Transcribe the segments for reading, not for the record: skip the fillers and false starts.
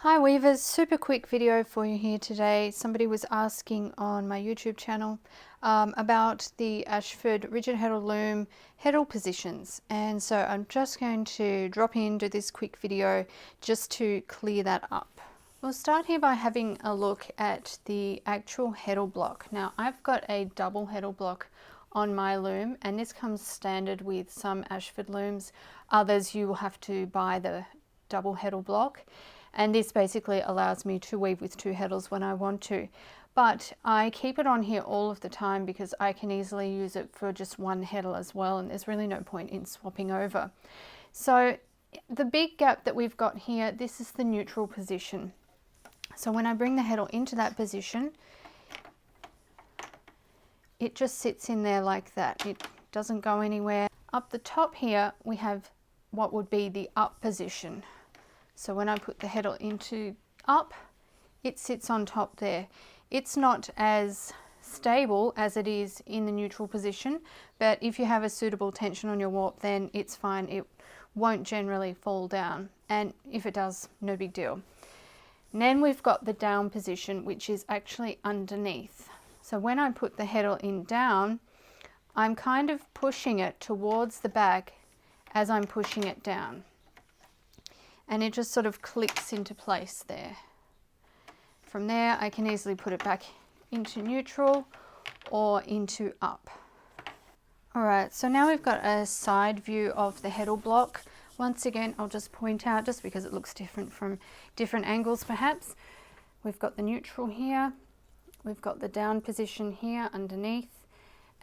Hi weavers, super quick video for you here today. Somebody was asking on my YouTube channel about the Ashford rigid heddle loom heddle positions, and so I'm just going to drop into this quick video just to clear that up. We'll start here by having a look at the actual heddle block. Now I've got a double heddle block on my loom, and this comes standard with some Ashford looms. Others you will have to buy the double heddle block. And this basically allows me to weave with two heddles when I want to. But I keep it on here all of the time because I can easily use it for just one heddle as well, and there's really no point in swapping over. So the big gap that we've got here, this is the neutral position. So when I bring the heddle into that position, it just sits in there like that. It doesn't go anywhere. Up the top here, we have what would be the up position. So when I put the heddle into up, it sits on top there. It's not as stable as it is in the neutral position, but if you have a suitable tension on your warp, then it's fine. It won't generally fall down, and if it does, no big deal. And then we've got the down position, which is actually underneath. So when I put the heddle in down, I'm kind of pushing it towards the back as I'm pushing it down. And it just sort of clicks into place there. From there, I can easily put it back into neutral or into up. All right, so now we've got a side view of the heddle block. Once again, I'll just point out, just because it looks different from different angles perhaps, we've got the neutral here, we've got the down position here underneath,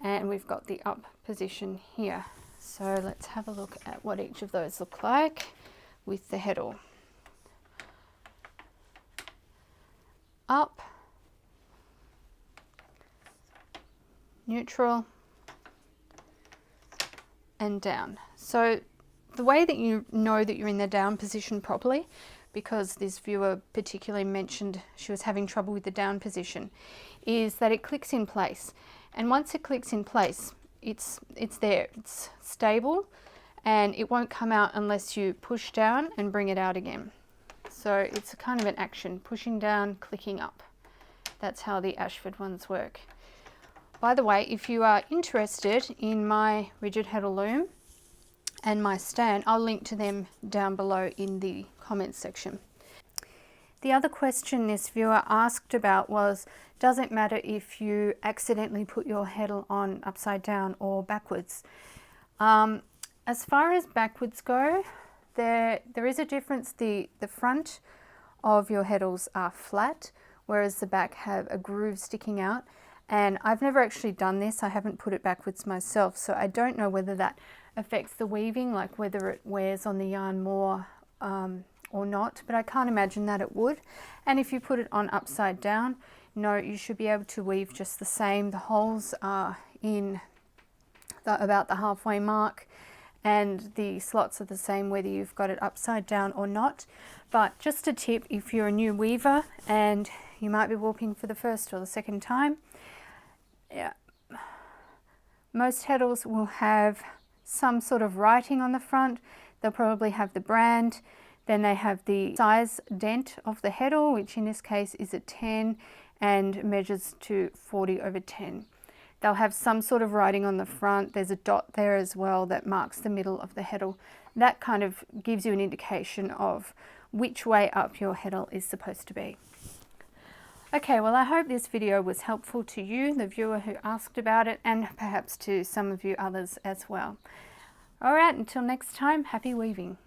and we've got the up position here. So let's have a look at what each of those look like with the heddle. Up, neutral, and down. So the way that you know that you're in the down position properly, because this viewer particularly mentioned she was having trouble with the down position, is that it clicks in place. And once it clicks in place, it's there, it's stable, and it won't come out unless you push down and bring it out again. So it's kind of an action, pushing down, clicking up. That's how the Ashford ones work. By the way, if you are interested in my rigid heddle loom and my stand, I'll link to them down below in the comments section. The other question this viewer asked about was, does it matter if you accidentally put your heddle on upside down or backwards? As far as backwards go, there is a difference. The front of your heddles are flat, whereas the back have a groove sticking out. And I've never actually done this. I haven't put it backwards myself, so I don't know whether that affects the weaving, like whether it wears on the yarn more or not, but I can't imagine that it would. And if you put it on upside down, no, you should be able to weave just the same. The holes are in about the halfway mark, and the slots are the same whether you've got it upside down or not. But just a tip, if you're a new weaver and you might be warping for the first or the second time, most heddles will have some sort of writing on the front. They'll probably have the brand, then they have the size dent of the heddle, which in this case is a 10 and measures to 40/10. They'll have some sort of writing on the front. There's a dot there as well that marks the middle of the heddle. That kind of gives you an indication of which way up your heddle is supposed to be. Okay, well, I hope this video was helpful to you, the viewer who asked about it, and perhaps to some of you others as well. All right, until next time, happy weaving.